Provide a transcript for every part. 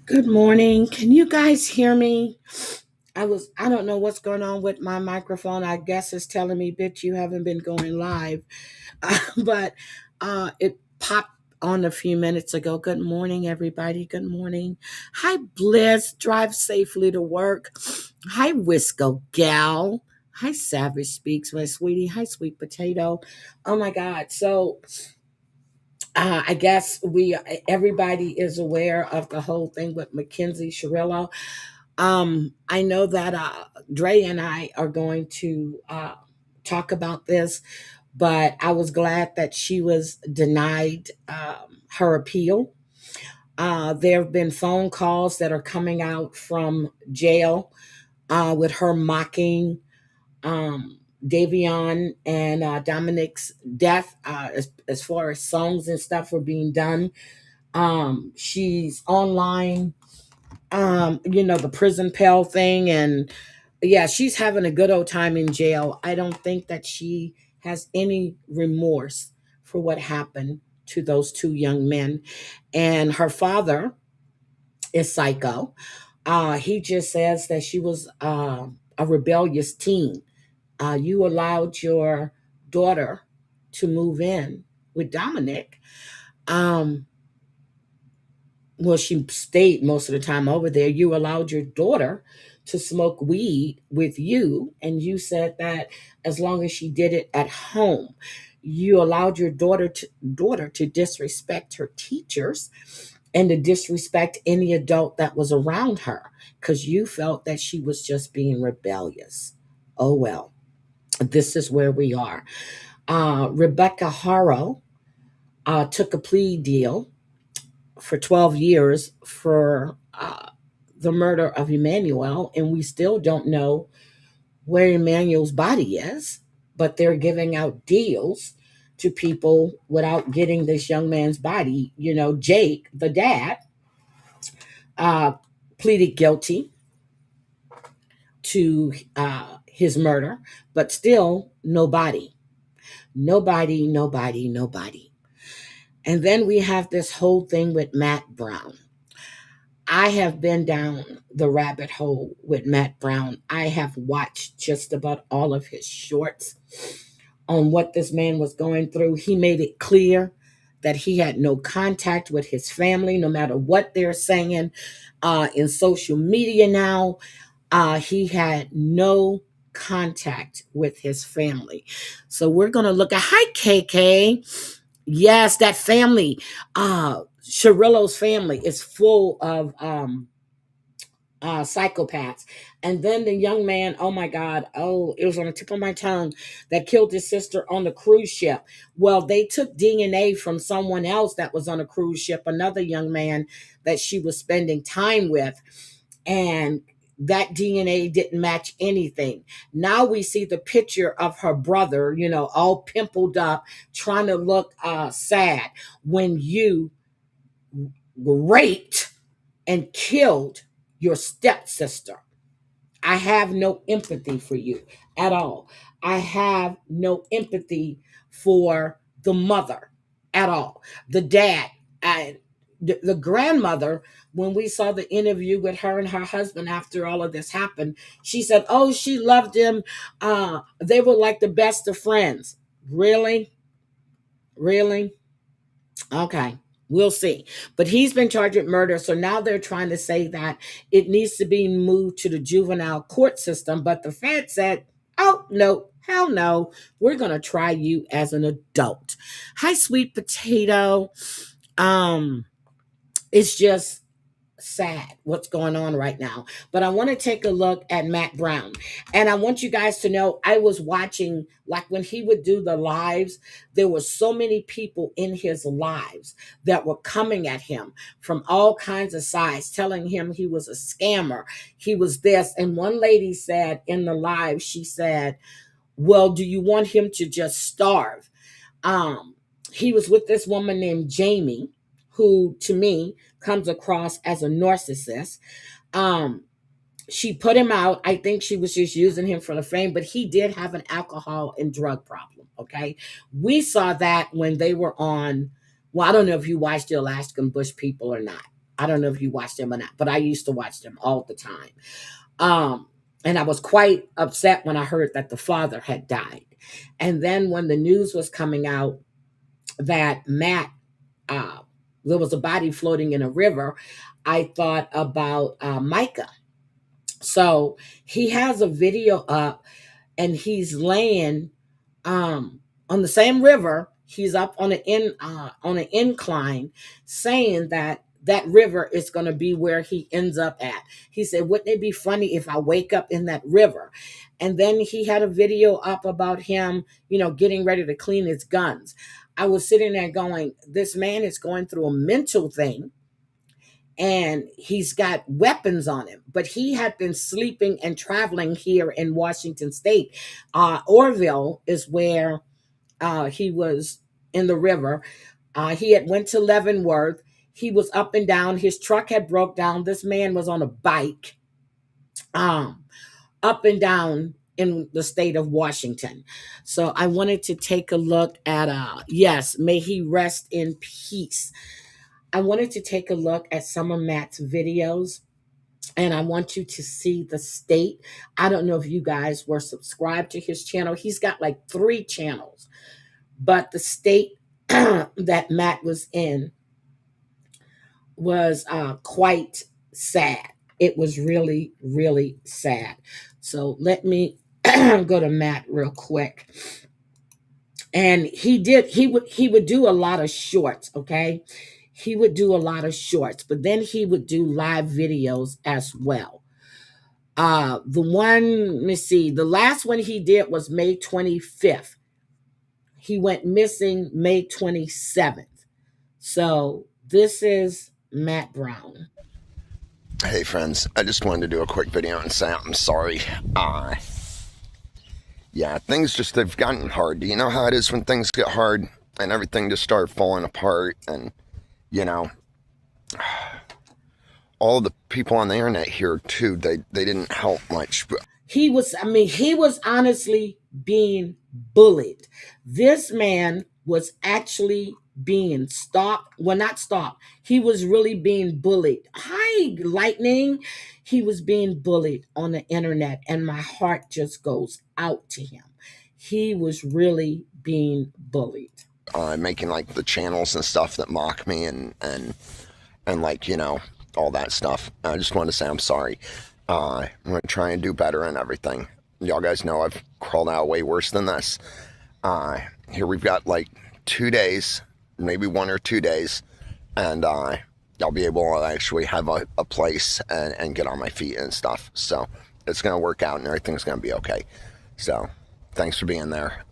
Good morning. Can you guys hear me? I don't know what's going on with my microphone. I guess it's telling me, bitch, you haven't been going live. But it popped on a few minutes ago. Good morning, everybody. Good morning. Hi, Bliss. Drive safely to work. Hi, Wisco Gal. Hi, Savage Speaks, my sweetie. Hi, Sweet Potato. Oh my God. I guess everybody is aware of the whole thing with Mackenzie Shirillo. I know that Dre and I are going to talk about this, but I was glad that she was denied her appeal. There have been phone calls that are coming out from jail with her mocking Davion and Dominic's death as far as songs and stuff were being done. She's online, the prison pal thing, and yeah, she's having a good old time in jail. I don't think that she has any remorse for what happened to those two young men. And her father is psycho. He just says that she was a rebellious teen. You allowed your daughter to move in with Dominic. Um, well, she stayed most of the time over there. You allowed your daughter to smoke weed with you, and you said that as long as she did it at home, you allowed your daughter to disrespect her teachers and to disrespect any adult that was around her because you felt that she was just being rebellious. Oh well, this is where we are. Rebecca Harrow took a plea deal for 12 years for the murder of Emmanuel, and we still don't know where Emmanuel's body is, but they're giving out deals to people without getting this young man's body. Jake, the dad, uh, pleaded guilty to his murder, but still nobody, nobody, nobody, nobody. And then we have this whole thing with Matt Brown. I have been down the rabbit hole with Matt Brown. I have watched just about all of his shorts on what this man was going through. He made it clear that he had no contact with his family, no matter what they're saying in social media now. He had no contact with his family. So we're going to look at, hi, KK. Yes, that family, Sharillo's family is full of psychopaths. And then the young man, oh my God, oh, it was on the tip of my tongue, that killed his sister on the cruise ship. Well, they took DNA from someone else that was on a cruise ship, another young man that she was spending time with. And that DNA didn't match anything. Now we see the picture of her brother, all pimpled up, trying to look sad when you raped and killed your stepsister. I have no empathy for you at all. I have no empathy for the mother at all. The dad, the grandmother, when we saw the interview with her and her husband after all of this happened, she said, oh, she loved him. They were like the best of friends. Really? Really? Okay, we'll see. But he's been charged with murder, so now they're trying to say that it needs to be moved to the juvenile court system. But the Fed said, oh, no, hell no. We're going to try you as an adult. Hi, Sweet Potato. Um, it's just sad what's going on right now. But I want to take a look at Matt Brown. And I want you guys to know I was watching, like when he would do the lives, there were so many people in his lives that were coming at him from all kinds of sides, telling him he was a scammer. He was this. And one lady said in the live, she said, well, do you want him to just starve? Um, he was with this woman named Jamie, who to me comes across as a narcissist. Um, she put him out. I think she was just using him for the fame, but he did have an alcohol and drug problem. Okay. We saw that when they were on, well, I don't know if you watched the Alaskan Bush People or not. I don't know if you watch them or not, but I used to watch them all the time. Um, and I was quite upset when I heard that the father had died. And then when the news was coming out that Matt, uh, there was a body floating in a river, I thought about Micah. So he has a video up and he's laying on the same river. He's up on an incline, saying that that river is going to be where he ends up at. He said, "Wouldn't it be funny if I wake up in that river?" And then he had a video up about him, getting ready to clean his guns. I was sitting there going, "This man is going through a mental thing." And he's got weapons on him. But he had been sleeping and traveling here in Washington State. Orville is where he was in the river. He had went to Leavenworth. He was up and down. His truck had broke down. This man was on a bike, um, up and down in the state of Washington. So I wanted to take a look at, yes, may he rest in peace. I wanted to take a look at some of Matt's videos, and I want you to see the state. I don't know if you guys were subscribed to his channel. He's got like 3 channels, but the state that Matt was in was quite sad. It was really, really sad. So let me go to Matt real quick. And he would do a lot of shorts, okay? He would do a lot of shorts, but then he would do live videos as well. Let me see, the last one he did was May 25th. He went missing May 27th. So this is Matt Brown. Hey friends, I just wanted to do a quick video and say I'm sorry. Yeah, things just have gotten hard. Do you know how it is when things get hard and everything just starts falling apart? And, all the people on the internet here too, they didn't help much. He was honestly being bullied. This man was actually being stopped. Well, not stopped. He was really being bullied. Hi, Lightning. He was being bullied on the internet, and my heart just goes out to him. He was really being bullied. Making like the channels and stuff that mock me and like, all that stuff. I just wanted to say I'm sorry. I'm going to try and do better and everything. Y'all guys know I've crawled out way worse than this. Here we've got like 2 days, maybe 1 or 2 days, and I'll be able to actually have a place and get on my feet and stuff. So it's going to work out and everything's going to be okay. So thanks for being there.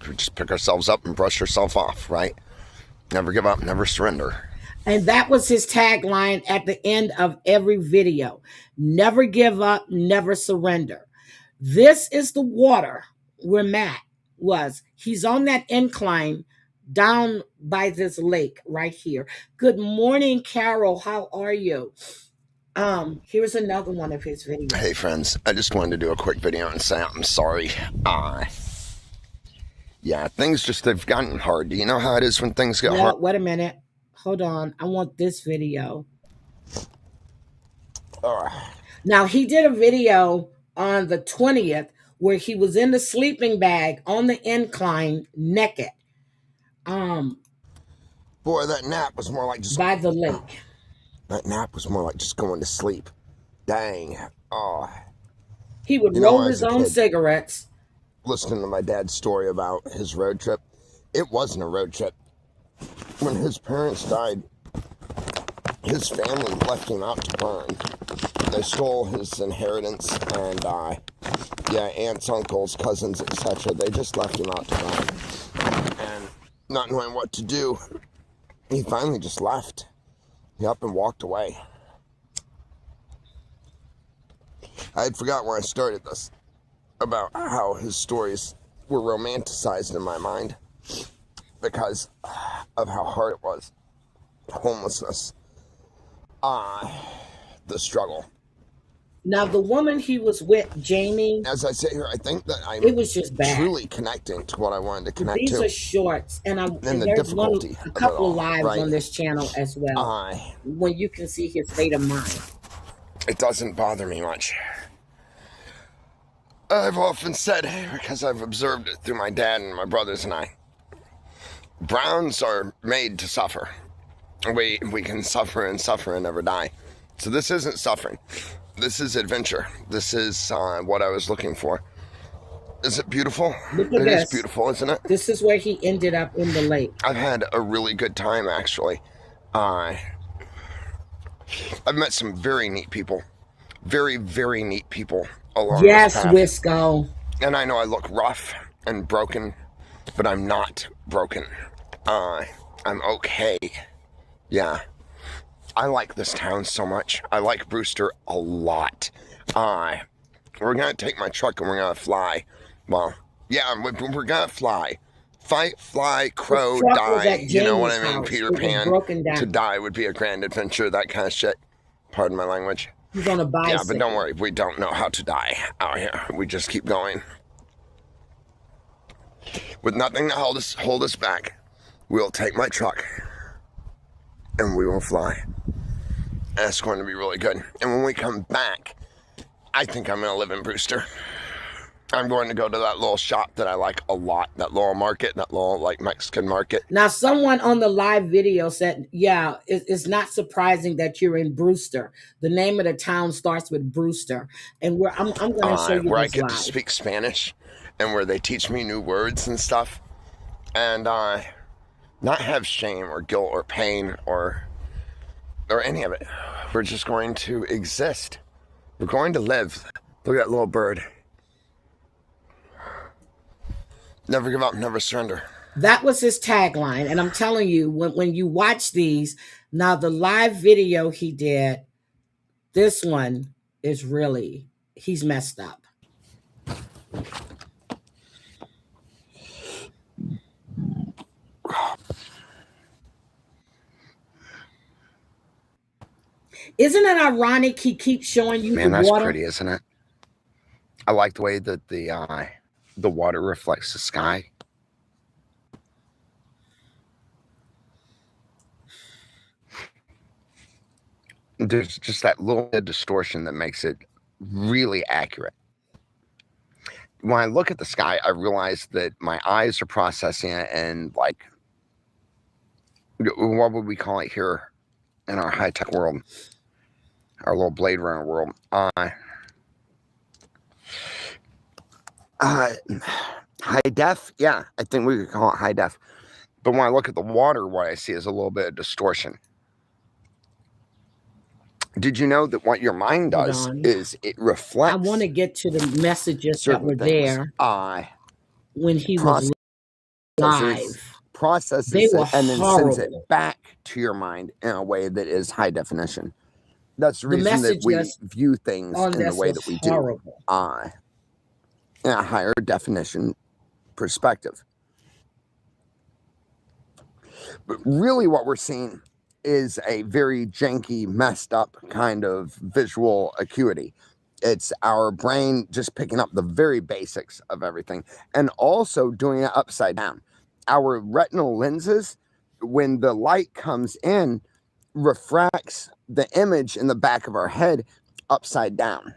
We just pick ourselves up and brush ourselves off, right? Never give up, never surrender. And that was his tagline at the end of every video. Never give up, never surrender. This is the water where Matt was. He's on that incline down by this lake right here. Good morning, Carol. How are you? Here's another one of his videos. Hey friends, I just wanted to do a quick video and say I'm sorry. Yeah, things just have gotten hard. Do you know how it is when things get hard? Wait a minute. Hold on. I want this video. Now, he did a video on the 20th where he was in the sleeping bag on the incline naked. Boy, that nap was more like just by the lake. That nap was more like just going to sleep. Dang. Oh. He would roll his own cigarettes. Listening to my dad's story about his road trip. It wasn't a road trip. When his parents died, his family left him out to burn. They stole his inheritance and, aunts, uncles, cousins, etc. They just left him out to burn. And not knowing what to do, he finally just left. He up and walked away. I had forgot where I started this, about how his stories were romanticized in my mind because of how hard it was. Homelessness. The struggle. Now the woman he was with, Jamie, As I sit here, I think that it I'm was just bad. truly connecting to what I wanted to But connect these to, are shorts, and and the there's difficulty a of it couple of all, lives right? on this channel as well, when you can see his state of mind. It doesn't bother me much. I've often said, because I've observed it through my dad and my brothers and I, Browns are made to suffer. We can suffer and never die. So this isn't suffering. This is adventure. This is what I was looking for. Is it beautiful? Look at It is this. beautiful, isn't it? This is where he ended up in the lake. I've had a really good time, actually. Uh, I've met some very neat people. Very, very neat people along this Yes, path. Wisco. And I know I look rough and broken, but I'm not broken. I'm okay. Yeah. I like this town so much. I like Brewster a lot. We're gonna take my truck and we're gonna fly. Well, yeah, we're gonna fly. Fight, fly, crow, The truck was die. at You know what I Jamie's mean? house. Peter It was Pan. broken To down. die would be a grand adventure, that kind of shit. Pardon my language. He's on a bicycle. Yeah, but don't worry. We don't know how to die out here. We just keep going. With nothing to hold us back, we'll take my truck and we will fly. And it's going to be really good. And when we come back, I think I'm going to live in Brewster. I'm going to go to that little shop that I like a lot. That little market, that little like Mexican market. Now, someone on the live video said, yeah, it's not surprising that you're in Brewster. The name of the town starts with Brewster. And I'm going to show you where I this get to live. speak Spanish and where they teach me new words and stuff. And not have shame or guilt or pain or any of it. We're just going to exist. We're going to live. Look at that little bird. Never give up, never surrender. That was his tagline. And I'm telling you, when you watch these, now the live video he did, this one is really, he's messed up. Isn't it ironic he keeps showing you Man, the that's water? pretty, isn't it? I like the way that the water reflects the sky. There's just that little bit of distortion that makes it really accurate. When I look at the sky, I realize that my eyes are processing it and like, what would we call it here in our high-tech world? Our little Blade Runner world. High def? Yeah, I think we could call it high def. But when I look at the water, what I see is a little bit of distortion. Did you know that what your mind does is it reflects? I want to get to the messages that were there when he was live. Processes they were it and then horrible. sends it back to your mind in a way that is high definition. That's the reason that we view things in the way that we do. In a higher definition perspective. But really what we're seeing is a very janky, messed up kind of visual acuity. It's our brain just picking up the very basics of everything and also doing it upside down. Our retinal lenses, when the light comes in, refracts the image in the back of our head upside down.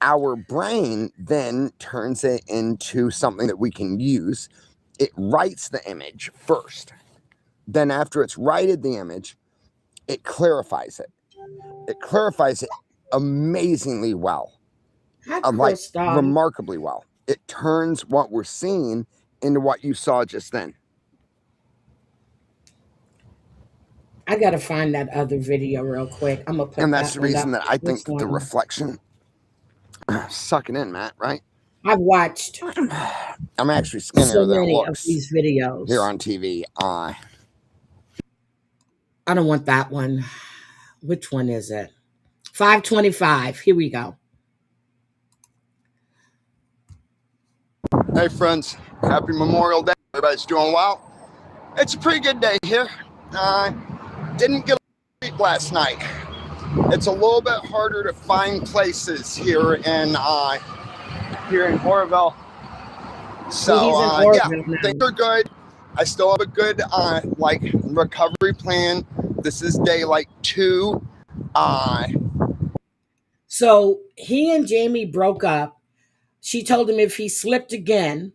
Our brain then turns it into something that we can use. It writes the image first. Then after it's righted the image, it clarifies it. It clarifies it amazingly well. Like remarkably well. It turns what we're seeing into what you saw just then. I got to find that other video real quick. I'm going to put and that's the reason that I think that the reflection, suck it in, Matt, right? I've watched. I'm actually skinnier than it looks of these videos here on TV. I don't want that one. Which one is it? 525. Here we go. Hey, friends. Happy Memorial Day. Everybody's doing well. It's a pretty good day here. Didn't get a sleep last night. it's a little bit harder to find places here in Oroville. So He's in yeah, Oroville things now. are good. I still have a good like recovery plan. This is day like 2. So he and Jamie broke up. She told him if he slipped again,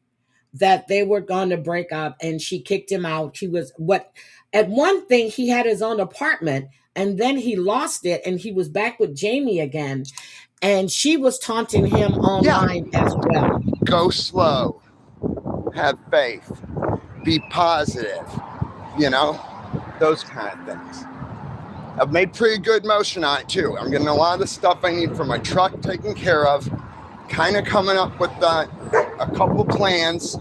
that they were going to break up, and she kicked him out. He was what at one thing he had his own apartment, and then he lost it, and he was back with Jamie again, and she was taunting him Yeah, online as well. go slow, have faith, be positive, you know, those kind of things. I've made pretty good motion on it too. I'm getting a lot of the stuff I need for my truck taken care of. Kind of coming up with a couple plans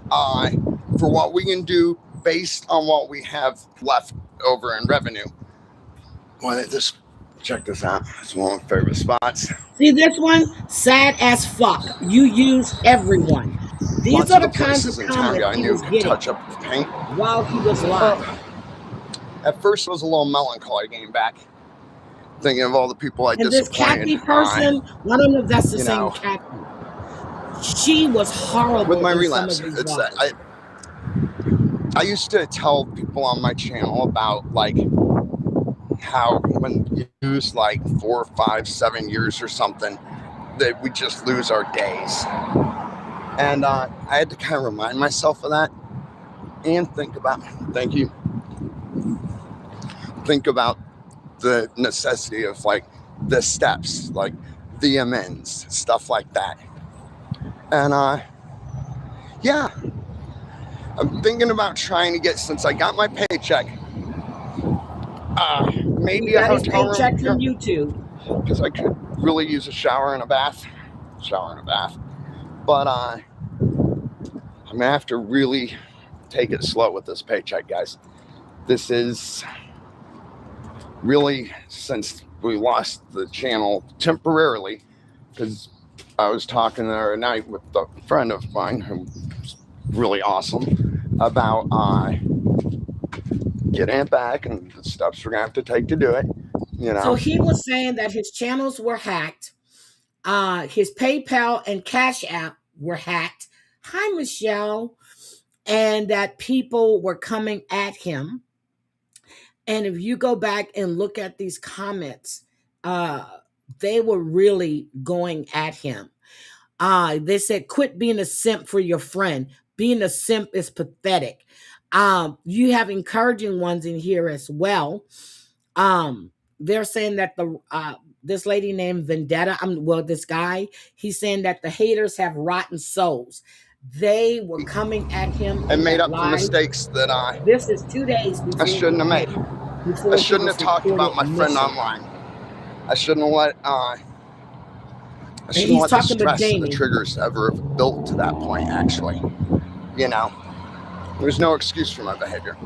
for what we can do based on what we have left over in revenue. Well, just check this out. It's one of my favorite spots. See this one? Sad as fuck. You use everyone. These Lots are of the the kinds of places in town comments got a he new was getting touch up of paint. while he was live. At first, it was a little melancholy getting back, thinking of all the people I And this disappointed. Kathy person, I don't know if that's the You same know, Kathy. She was with horrible my in some relapse, of these it's lives. I used to tell people on my channel about like how when you lose like 4, 5, 7 years or something, that we just lose our days. And I had to kind of remind myself of that and think about, thank you, think about the necessity of like the steps, like the amends, stuff like that. And yeah, I'm thinking about trying to get, since I got my paycheck, maybe He a got his hotel paycheck from room, YouTube. because I could really use a shower and a bath. But I'm gonna have to really take it slow with this paycheck, guys. This is really, since we lost the channel temporarily, because I was talking the other night with a friend of mine who's really awesome about getting it back and the steps we're gonna have to take to do it, you So know. he was saying that his channels were hacked. His PayPal and Cash App were hacked. Hi, Michelle. And that people were coming at him. And if you go back and look at these comments, uh, they were really going at him. They said, quit being a simp for your friend. Being a simp is pathetic. You have encouraging ones in here as well. They're saying that the this lady named Vendetta, this guy, he's saying that the haters have rotten souls. They were coming at him And in made that up for live. mistakes that This is 2 days I shouldn't have made. I he shouldn't was have talked reported about my friend missing. online. I shouldn't have let And he's the talking to stress and the Jamie. triggers ever have built to that point, actually. You know, there's no excuse for my behavior.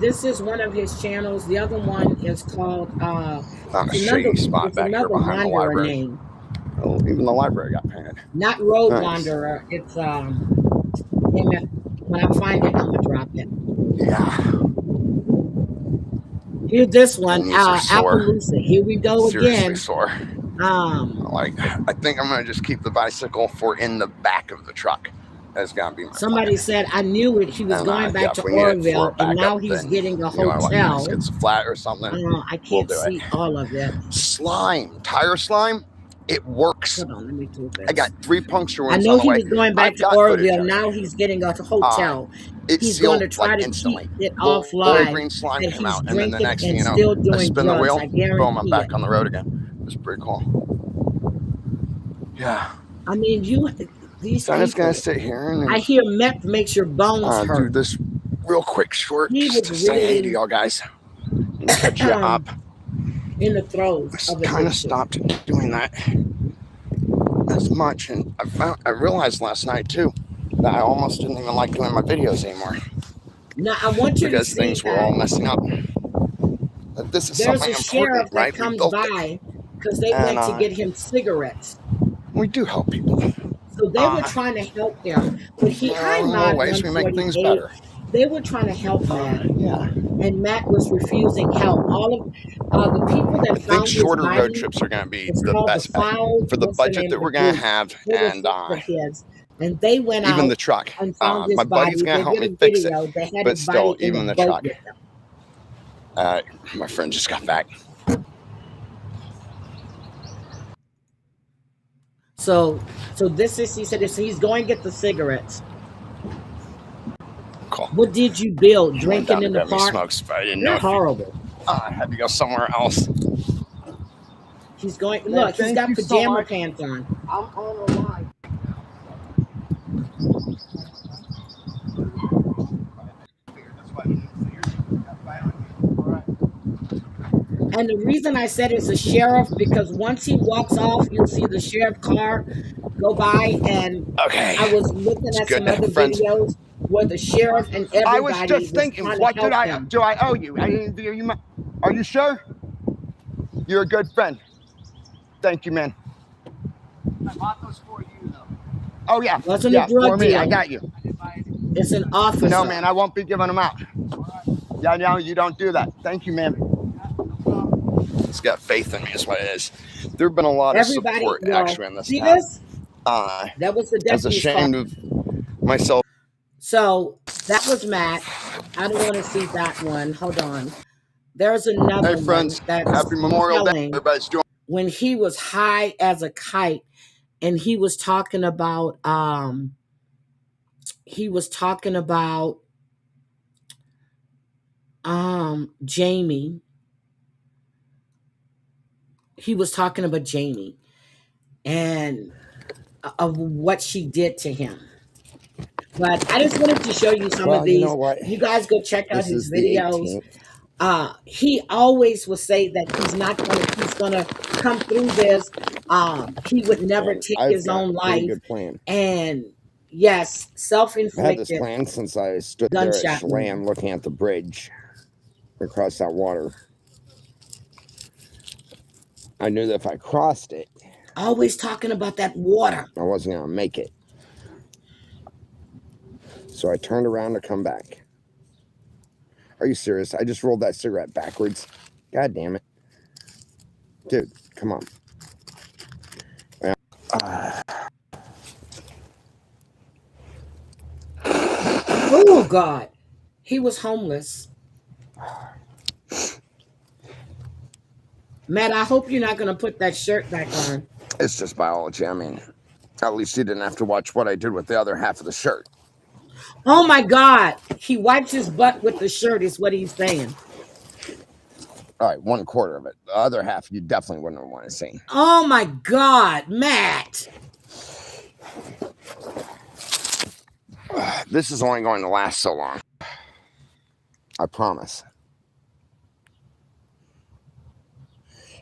This is one of his channels. The other one is called Found a shady spot it's back here another behind the Wanderer library. name. Oh, even the library got painted. Not Road Nice. Wanderer. It's when I find it, I'm gonna drop it. Yeah. Here's this one, Knees are sore. Appaloosa. Here we go Seriously again. sore. Like, I think I'm gonna just keep the bicycle for in the back of the truck. That's gotta be my Somebody plan. said I knew it. He was And going back to if we need it for a Oroville, and now backup, he's then getting a you know, like, hotel. gets flat or something. I We'll can't do see it. all of it. Slime, tire slime, it works. Hold on, let me do this. I got 3 puncture I wounds know on the he way. was going back I've to got footage Oroville. of Now it. he's getting a hotel. It He's going to sealed try like to instantly. keep it off Little live green slime that came he's out, and then the drinking next thing and you know, still I doing spin the drugs. wheel, I boom, I'm guarantee back it. on the road again. It's pretty cool. Yeah. I mean, these So I'm just gonna people. sit here and I hear meth makes your bones do hurt. this real quick short, He just was to say hey to really y'all guys and catch you up. in the throes I of kind of addiction. stopped doing that as much, and I realized last night too that I almost didn't even like doing my videos anymore Now, I want you to because see things were that all messing up. That this is there's something a sheriff important, that right? We comes built it, by because they and went to get him cigarettes. we do help people. So they were trying to help him, but In hi our little Mod ways, we make things 148. better. They were trying to help Matt, Yeah. and Matt was refusing help. All of the people that I think found his shorter road body, trips are going to be it's the called the best bet File. for the What's the budget name that of the we're going to group? have, They were and friends of his, and they went even out the truck. and found his My buddy's body. going to They help did me a fix it, video. They had but his body still, in a even the boat truck. with them. My friend just got back. So this is, he said, he's going to get the cigarettes. Cool. What did you build? He went Drinking down to in the grab me park? smokes, but I didn't know You're if he horrible. had to go somewhere else. He's going, Man, look, he's thank got you so pajama much. pants on. I'm on a line. And the reason I said it's a sheriff, because once he walks off, you'll see the sheriff car go by. And Okay. I was looking It's at good some to other have friends. videos where the sheriff and I was everybody just was thinking, trying to what help him. do I owe you? I didn't do you. Are you sure? You're a good friend. Thank you, man. I bought those for you, though. Oh yeah, Wasn't a yeah, drug for me. deal. I got you. It's an officer. No, man, I won't be giving them out. Yeah, no, you don't do that. Thank you, man. It's got faith in me, is what it is. There have been a lot of support actually in this see town. this? That was the I was deputy's car. ashamed of myself. So that was Matt. I don't want to see that one. Hold on. There's another Hey, friends. one that's Happy Memorial Day. telling Everybody's doing. when he was high as a kite, and he was talking about Jamie. He was talking about Jamie and of what she did to him. But I just wanted to show you some of these. You know what? You guys go check out This his is the videos. 18th. He always will say that he's gonna come through this. He would never take his own life. Good plan. And yes, I've had self-inflicted this plan since I stood there at gunshot Chelan wound. looking at the bridge across that water. I knew that if I crossed it, Always talking about that water. I wasn't going to make it. So I turned around to come back. Are you serious? I just rolled that cigarette backwards. God damn it. Dude, come on. Oh, God. He was homeless. Matt, I hope you're not going to put that shirt back on. It's just biology. I mean, at least you didn't have to watch what I did with the other half of the shirt. Oh, my God. He wipes his butt with the shirt is what he's saying. All right, 1/4 of it. The other half, you definitely wouldn't want to see. Oh, my God, Matt. This is only going to last so long. I promise.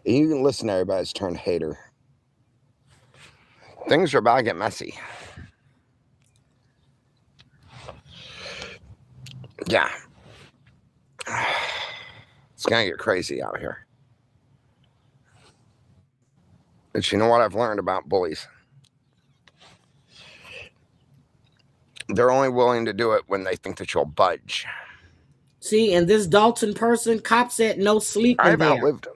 And you can listen to everybody's turned hater. Things are about to get messy. Yeah. It's going to get crazy out here. But you know what I've learned about bullies? They're only willing to do it when they think that you'll budge. See, and this Dalton person, cop said no sleeping I've there. outlived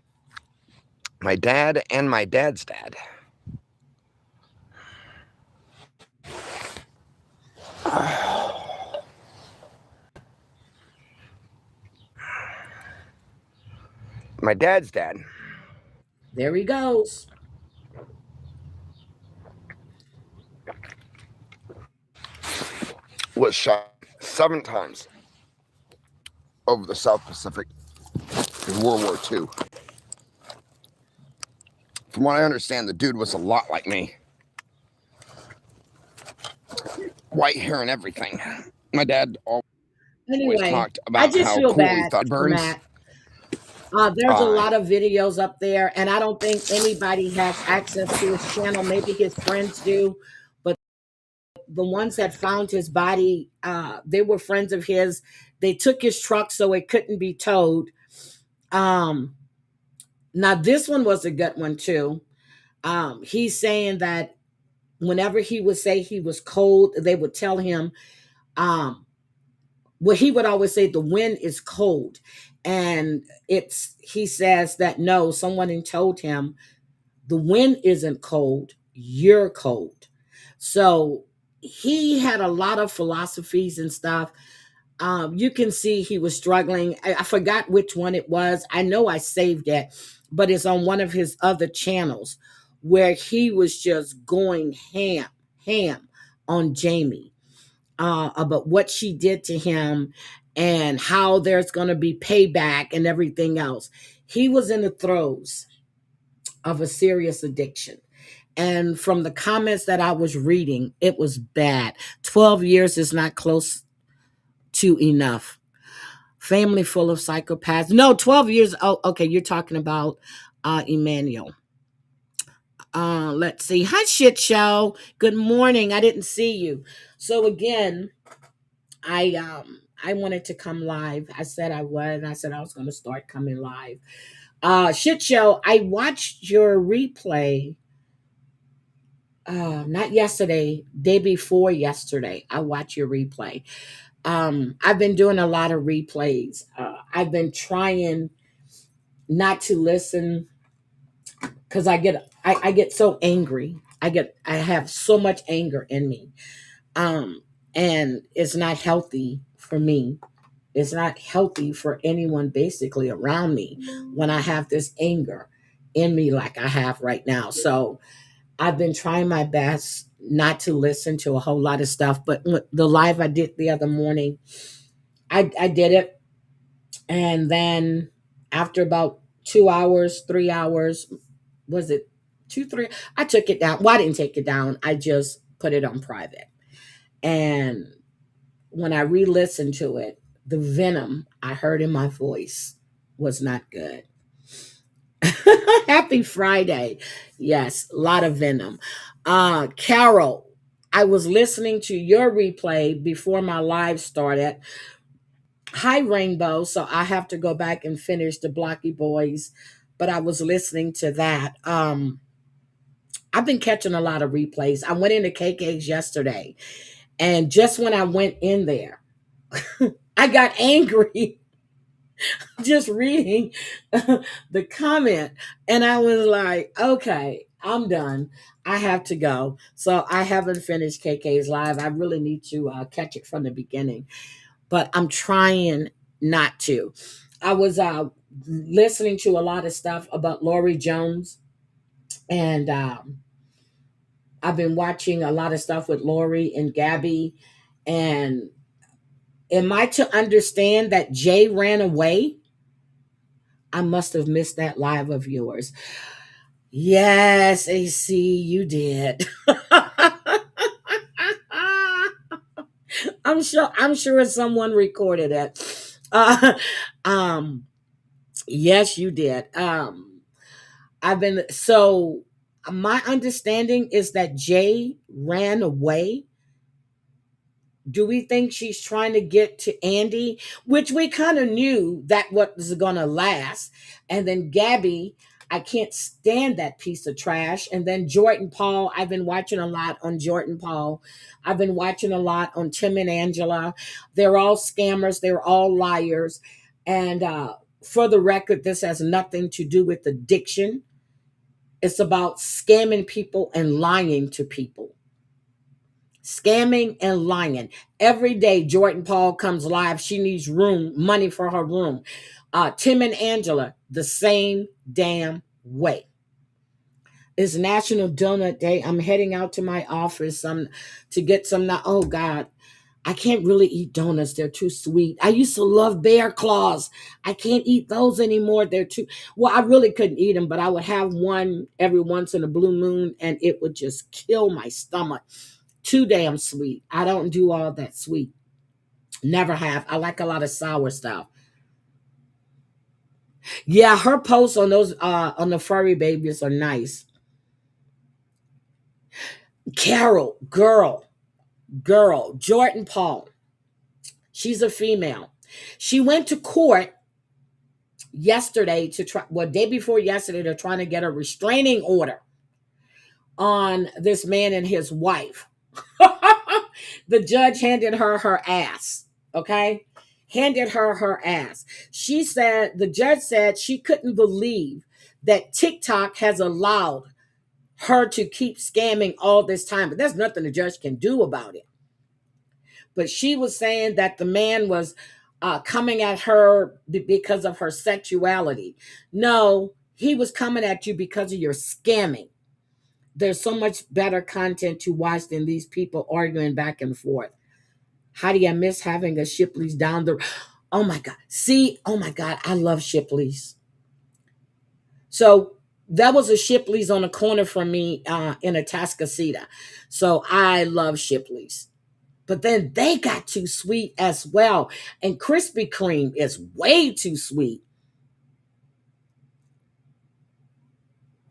my dad and my dad's dad. My dad's dad. There he goes. Was shot 7 times over the South Pacific in World War II. From what I understand, the dude was a lot like me. White hair and everything. My dad always talked about I just how feel cool he bad thought for burns. Matt. There's a lot of videos up there, and I don't think anybody has access to his channel. Maybe his friends do, but the ones that found his body, they were friends of his. They took his truck so it couldn't be towed. Now this one was a good one too. He's saying that whenever he would say he was cold, they would tell him, well, he would always say the wind is cold. And he says that no, someone had told him the wind isn't cold, you're cold. So he had a lot of philosophies and stuff. You can see he was struggling. I forgot which one it was. I know I saved it, but it's on one of his other channels where he was just going ham on Jamie, about what she did to him and how there's going to be payback and everything else. He was in the throes of a serious addiction. And from the comments that I was reading, it was bad. 12 years is not close to enough. Family full of psychopaths. No, 12 years. Oh, okay. You're talking about Emmanuel. Let's see. Hi, shit show. Good morning. I didn't see you. So again, I wanted to come live. I said I would. I said I was going to start coming live. Shit show. I watched your replay. Not yesterday, day before yesterday. I watched your replay. I've been doing a lot of replays. I've been trying not to listen because I get so angry. I have so much anger in me. And it's not healthy for me. It's not healthy for anyone basically around me when I have this anger in me like I have right now. So I've been trying my best not to listen to a whole lot of stuff. But the live I did the other morning, I did it. And then after about 2 hours, 3 hours, was it two, three? I took it down. Well, I didn't take it down. I just put it on private. And when I re listened to it, the venom I heard in my voice was not good. Happy Friday. Yes, a lot of venom. Carol, I was listening to your replay before my live started. Hi, Rainbow. So I have to go back and finish the Blocky Boys, but I was listening to that. I've been catching a lot of replays. I went into KK's yesterday, and just when I went in there, I got angry just reading the comment, and I was like, okay, I'm done. I have to go. So I haven't finished KK's live. I really need to catch it from the beginning, but I'm trying not to. I was listening to a lot of stuff about Lori Jones, and I've been watching a lot of stuff with Lori and Gabby. And am I to understand that Jay ran away? I must have missed that live of yours. Yes, AC, you did. I'm sure someone recorded it. Um yes, you did. I've been so my understanding is that Jay ran away. Do we think she's trying to get to Andy? Which we kind of knew that what was going to last. And then Gabby, I can't stand that piece of trash. And then Jordan Paul, I've been watching a lot on Jordan Paul. I've been watching a lot on Tim and Angela. They're all scammers. They're all liars. And for the record, this has nothing to do with addiction. It's about scamming people and lying to people. Scamming and lying. Every day, Jordan Paul comes live. She needs money for her room. Tim and Angela, the same damn way. It's National Donut Day. I'm heading out to my office to get some. Oh, God. I can't really eat donuts. They're too sweet. I used to love bear claws. I can't eat those anymore. They're too, well, I really couldn't eat them, but I would have one every once in a blue moon and it would just kill my stomach. Too damn sweet. I don't do all that sweet. Never have. I like a lot of sour stuff. Yeah, her posts on those on the furry babies are nice. Carol, girl, Jordan Paul. She's a female. She went to court yesterday to try, well, day before yesterday, they're trying to get a restraining order on this man and his wife. The judge handed her ass. Okay, handed her her ass. She said, the judge said she couldn't believe that TikTok has allowed her to keep scamming all this time, but there's nothing the judge can do about it. But she was saying that the man was coming at her because of her sexuality. No, he was coming at you because of your scamming. There's so much better content to watch than these people arguing back and forth. How do you miss having a Shipley's down the? Oh my God! See, oh my God, I love Shipley's. So that was a Shipley's on the corner from me in Atascocita. So I love Shipley's. But then they got too sweet as well. And Krispy Kreme is way too sweet.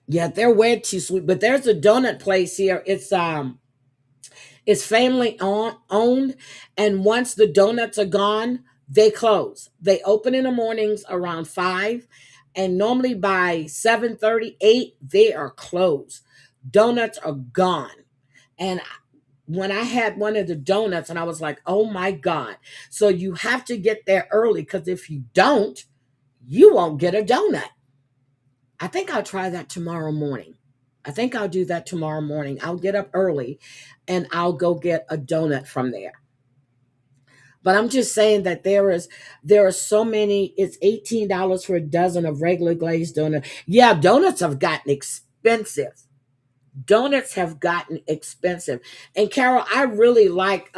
Yeah, they're way too sweet. But there's a donut place here. It's family owned, and once the donuts are gone, they close. They open in the mornings around 5, and normally by 7:30, 8, they are closed. Donuts are gone. And when I had one of the donuts, and I was like, oh my God. So you have to get there early, because if you don't, you won't get a donut. I think I'll try that tomorrow morning. I think I'll do that tomorrow morning. I'll get up early and I'll go get a donut from there. But I'm just saying that there are so many. It's $18 for a dozen of regular glazed donut. Yeah, donuts have gotten expensive. Donuts have gotten expensive. And Carol, I really like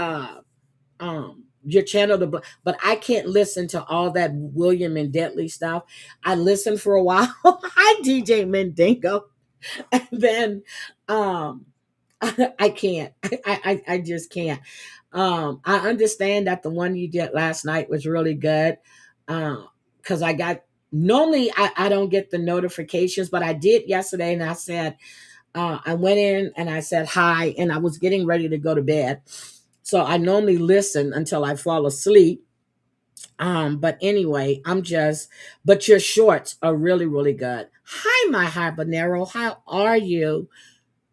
your channel, but I can't listen to all that William and Deadly stuff. I listened for a while. Hi, DJ Mendingo. And then um I can't. I just can't. I understand that the one you did last night was really good. Because I got normally I don't get the notifications, but I did yesterday, and I said I went in and I said hi, and I was getting ready to go to bed. So I normally listen until I fall asleep. But anyway, but your shorts are really, really good. Hi, my habanero. How are you?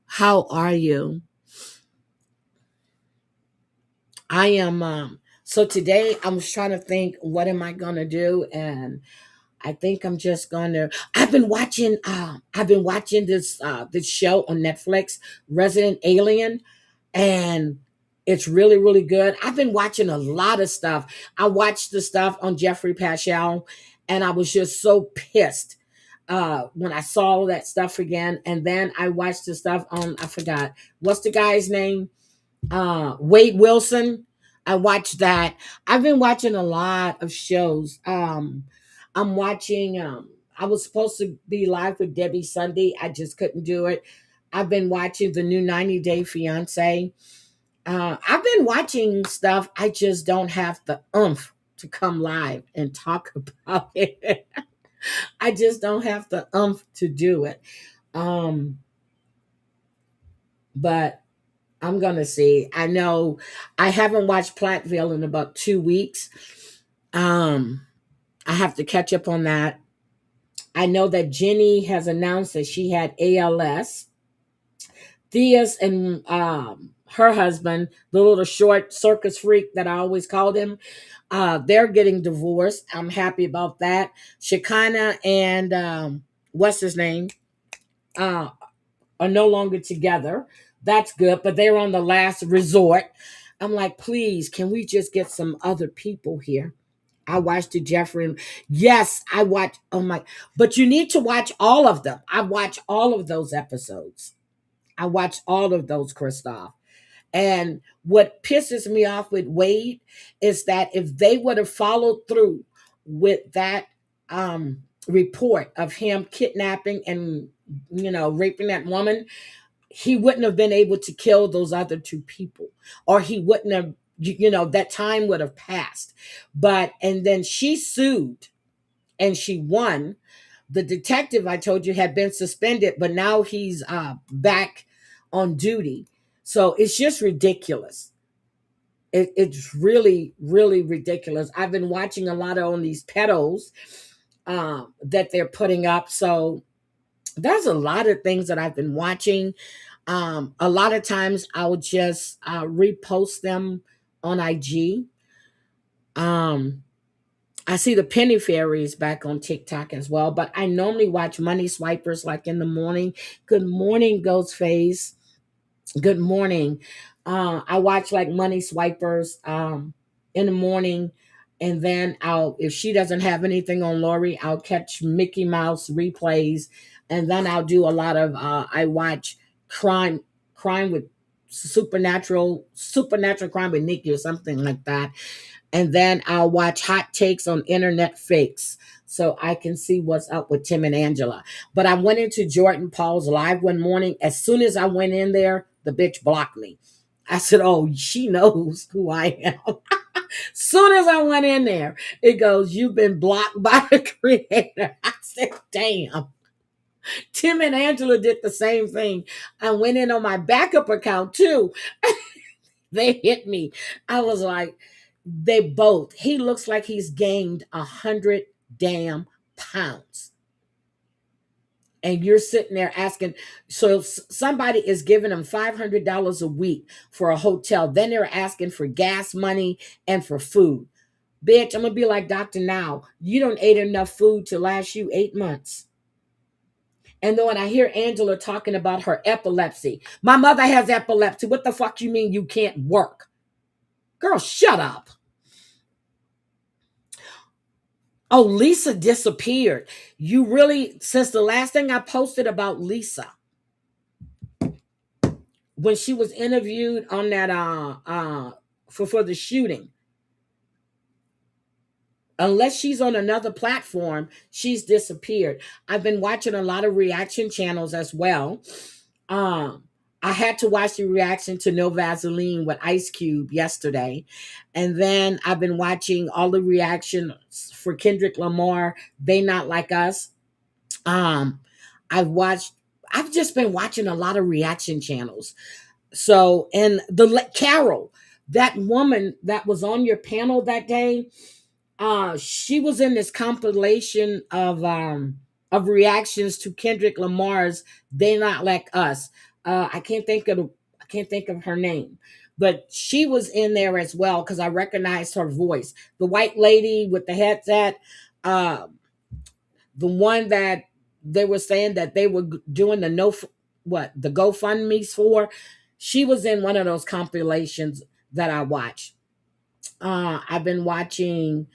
How are you? I am so today I was trying to think, what am I gonna do? And I think I'm just gonna I've been watching this show on Netflix, Resident Alien, and it's really, really good. I've been watching a lot of stuff. I watched the stuff on Jeffrey Paschal, and I was just so pissed when I saw that stuff again. And then I watched the stuff on, I forgot what's the guy's name, Wade Wilson. I watched that. I've been watching a lot of shows. I'm watching. I was supposed to be live with Debbie Sunday. I just couldn't do it. I've been watching the new 90 Day Fiance. I've been watching stuff. I just don't have the oomph to come live and talk about it. I just don't have the oomph to do it. Um, but I'm gonna see. I know I haven't watched Platteville in about 2 weeks. Um, I have to catch up on that. I know that Jenny has announced that she had ALS. Theus and her husband, the little short circus freak that I always called him, they're getting divorced. I'm happy about that. Shekinah and what's his name uh, are no longer together. That's good, but they're on the last resort. I'm like, please, can we just get some other people here? I watched the Jeffrey. Yes, I watched. Oh my! But you need to watch all of them. I watch all of those episodes. I watched all of those, Christoph. And what pisses me off with Wade is that if they would have followed through with that report of him kidnapping and raping that woman, he wouldn't have been able to kill those other two people, or he wouldn't have. That time would have passed. But and then she sued and she won. The detective I told you had been suspended, but now he's back on duty. So it's just ridiculous. It's really, really ridiculous. I've been watching a lot on these pedals that they're putting up. So there's a lot of things that I've been watching. A lot of times I'll just repost them on IG. Um, I see the penny fairies back on TikTok as well, but I normally watch Money Swipers like in the morning. Good morning, Ghostface. Good morning. I watch like Money Swipers in the morning, and then I'll, if she doesn't have anything on Lori, I'll catch Mickey Mouse replays, and then I'll do a lot of I watch crime with supernatural crime with Nikki or something like that, and then I'll watch hot takes on internet fakes so I can see what's up with Tim and Angela. But I went into Jordan Paul's live one morning. As soon as I went in there, the bitch blocked me. I said, "Oh, she knows who I am." Soon as I went in there, it goes, "You've been blocked by the creator." I said, "Damn." Tim and Angela did the same thing. I went in on my backup account too. They hit me. I was like, they both. He looks like he's gained 100 damn pounds. And you're sitting there asking, so somebody is giving him $500 a week for a hotel. Then they're asking for gas money and for food. Bitch, I'm gonna be like Dr. Now. You don't ate enough food to last you 8 months. And then when I hear Angela talking about her epilepsy, my mother has epilepsy. What the fuck you mean you can't work? Girl, shut up. Oh, Lisa disappeared. You really, since the last thing I posted about Lisa, when she was interviewed on that for the shooting, unless she's on another platform, she's disappeared. I've been watching a lot of reaction channels as well. Um, I had to watch the reaction to No Vaseline with Ice Cube yesterday. And then I've been watching all the reactions for Kendrick Lamar, They Not Like Us. Um, I've watched, I've just been watching a lot of reaction channels. So, and Carol, that woman that was on your panel that day, she was in this compilation of reactions to Kendrick Lamar's "They Not Like Us." I can't think of her name, but she was in there as well because I recognized her voice. The white lady with the headset, uh, the one that they were saying that they were doing the the GoFundMe's for. She was in one of those compilations that I watched. Uh, I've been watching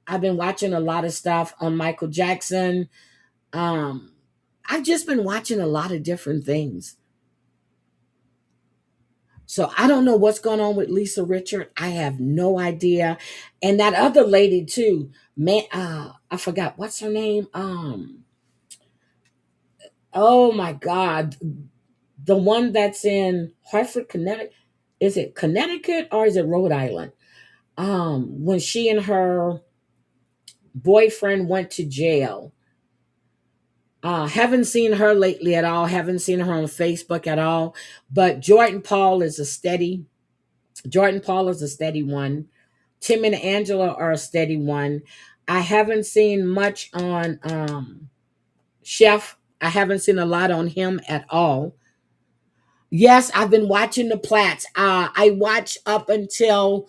I've been watching a lot of stuff on Michael Jackson. Um, I've just been watching a lot of different things. So I don't know what's going on with Lisa Richard. I have no idea. And that other lady too, man, I forgot what's her name. Oh my God, the one that's in Hartford, Connecticut. Is it Connecticut or is it Rhode Island? When she and her boyfriend went to jail. Haven't seen her lately at all. Haven't seen her on Facebook at all. But Jordan Paul is a steady one. Tim and Angela are a steady one. I haven't seen much on Chef. I haven't seen a lot on him at all. Yes, I've been watching the Platts. I watched up until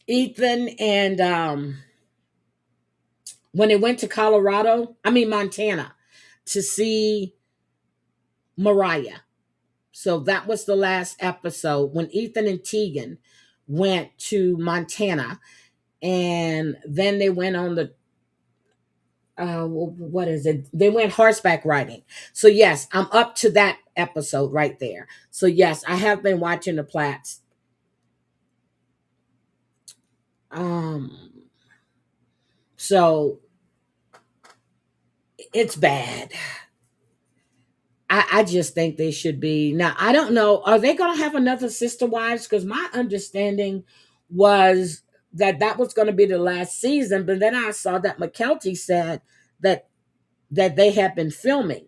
Ethan and when they went to Montana, to see Mariah. So that was the last episode when Ethan and Tegan went to Montana, and then they went on the what is it? They went horseback riding. So yes, I'm up to that episode right there. So yes, I have been watching the Platts. Um, so it's bad. I just think they should be. Now, I don't know. Are they going to have another Sister Wives? Because my understanding was that that was going to be the last season. But then I saw that McKelty said that they had been filming.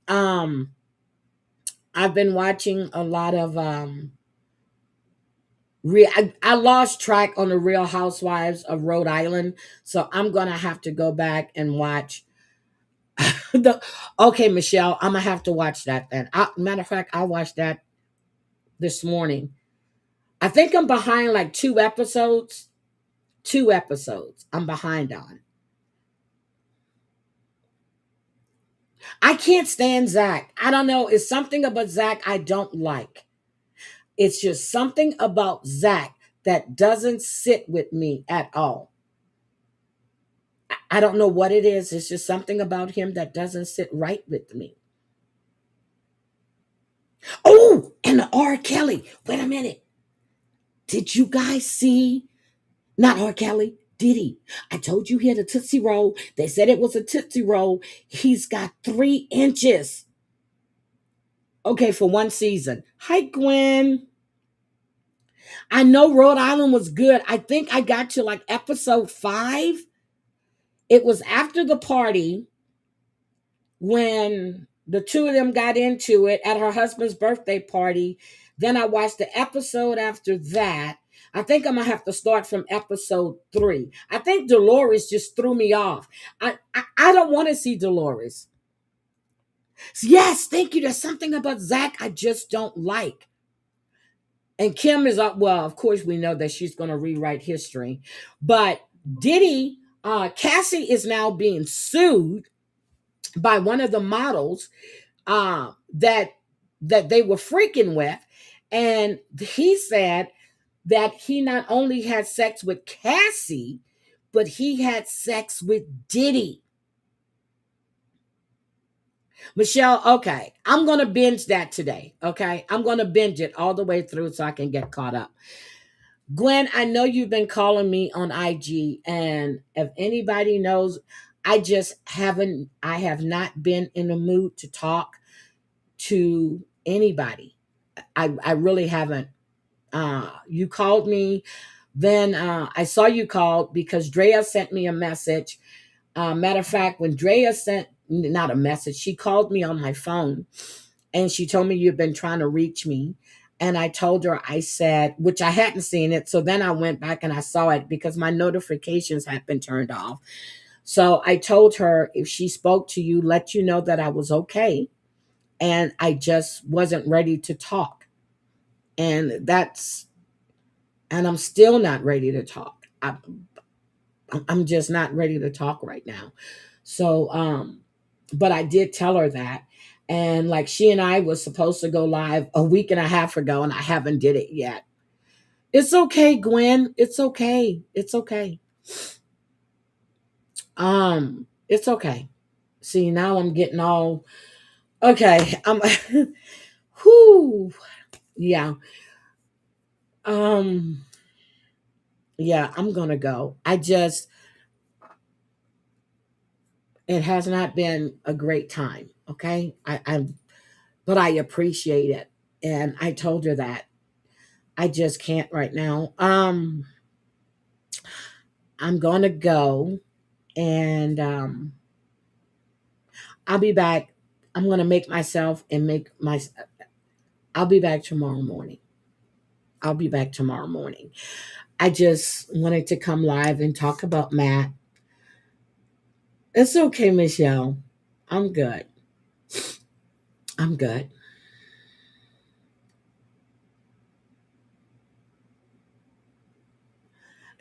Um, I've been watching a lot of I lost track on the Real Housewives of Rhode Island, so I'm gonna have to go back and watch the. Okay, Michelle, I'm gonna have to watch that then. Matter of fact, I watched that this morning. I think I'm behind like 2 episodes. 2 episodes I'm behind on. I can't stand Zach. I don't know. It's something about Zach I don't like. It's just something about Zach that doesn't sit with me at all. I don't know what it is. It's just something about him that doesn't sit right with me. Oh, and the R. Kelly. Wait a minute. Did you guys see? Not R. Kelly. Diddy. I told you he had a Tootsie Roll. They said it was a Tootsie Roll. He's got 3 inches. Okay, for one season. Hi, Gwen. I know Rhode Island was good. I think I got to like episode 5. It was after the party when the two of them got into it at her husband's birthday party. Then I watched the episode after that. I think I'm gonna have to start from episode 3. I think Dolores just threw me off. I don't want to see Dolores. Yes, thank you. There's something about Zach I just don't like. And Kim is up. Well, of course, we know that she's going to rewrite history. But Diddy, Cassie is now being sued by one of the models that they were freaking with, and he said that he not only had sex with Cassie, but he had sex with Diddy. Michelle, okay, I'm going to binge that today. Okay, I'm going to binge it all the way through so I can get caught up. Gwen, I know you've been calling me on IG, and if anybody knows, I have not been in the mood to talk to anybody. I really haven't. You called me, then I saw you called because Drea sent me a message. Matter of fact, when Drea sent, not a message, she called me on my phone and she told me you've been trying to reach me. And I told her, I said, which I hadn't seen it. So then I went back and I saw it because my notifications had been turned off. So I told her if she spoke to you, let you know that I was okay. And I just wasn't ready to talk. And I'm still not ready to talk. I'm just not ready to talk right now. So, but I did tell her that. And like she and I was supposed to go live a week and a half ago, and I haven't did it yet. It's okay, Gwen. It's okay. It's okay. It's okay. See, now I'm getting all okay. I'm whoo. Yeah. Um, yeah, I'm gonna go. It has not been a great time. Okay. But I appreciate it. And I told her that. I just can't right now. I'm gonna go and I'll be back. I'm gonna make myself and make my I'll be back tomorrow morning. I'll be back tomorrow morning. I just wanted to come live and talk about Matt. It's okay, Michelle. I'm good. I'm good.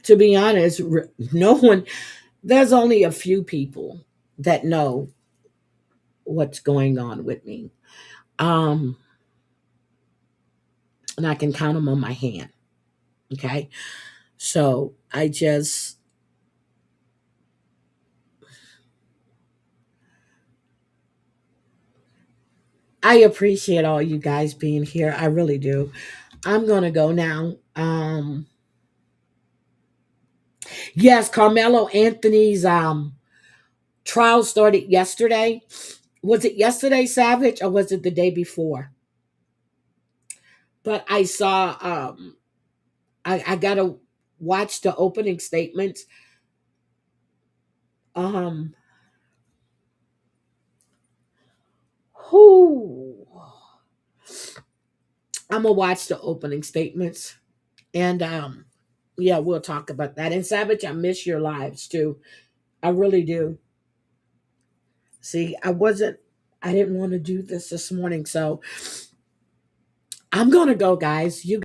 To be honest, no one, there's only a few people that know what's going on with me. Um, and I can count them on my hand. Okay. So I appreciate all you guys being here. I really do. I'm going to go now. Yes, Carmelo Anthony's trial started yesterday. Was it yesterday, Savage, or was it the day before? But I saw I gotta watch the opening statements. Um who I'm gonna watch the opening statements. And yeah, we'll talk about that. And Savage, I miss your lives too. I really do. See, I didn't want to do this morning, so I'm gonna go, guys. You